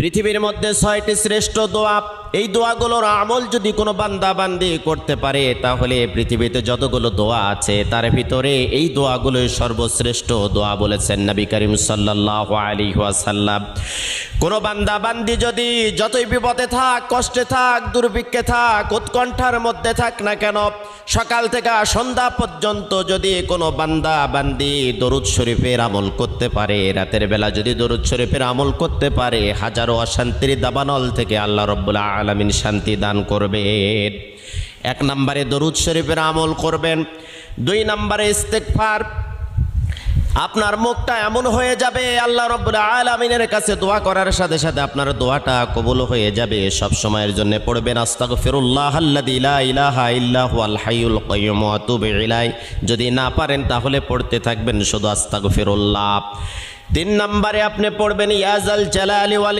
পৃথিবীর মধ্যে 6টি শ্রেষ্ঠ দোয়া, এই দোয়াগুলোর আমল যদি কোনো বান্দা বান্দি করতে পারে তাহলে পৃথিবীতে যতগুলো দোয়া আছে তার ভিতরে এই দোয়াগুলোই সর্বশ্রেষ্ঠ দোয়া বলেছেন নবী করিম সাল্লাল্লাহু আলাইহি ওয়াসাল্লাম। কোনো বান্দা বান্দি যদি যতই বিপদে থাক, কষ্টে থাক, দুর্ভিক্ষে থাক, উৎকণ্ঠার মধ্যে থাক না কেন, সকাল থেকে সন্ধ্যা পর্যন্ত যদি কোনো বান্দা বান্দি দরুদ শরীফের আমল করতে পারে, রাতের বেলা যদি দরুদ শরীফের আমল করতে পারে, হাজারো অশান্তির দাবানল থেকে আল্লাহ রাব্বুল আলামিন শান্তি দান করবেন। 1 নম্বরে দরুদ শরীফের আমল করবেন। 2 নম্বরে ইস্তেগফার। আপনার মুখটা এমন হয়ে যাবে আল্লাহ রাব্বুল আলামিনের কাছে দোয়া করার সাথে সাথে আপনার দোয়াটা কবুল হয়ে যাবে। সব সময়ের জন্য পড়বেন আস্তাগফিরুল্লাহাল্লাযী লা ইলাহা ইল্লা হুয়াল হাইয়ুল কাইয়্যুম ওয়া আতুবু ইলাইহি। যদি না পারেন তাহলে পড়তে থাকবেন শুধু আস্তাগফিরুল্লাহ। 3 নম্বরে আপনি পড়বেন ইয়া যাল জালালি ওয়াল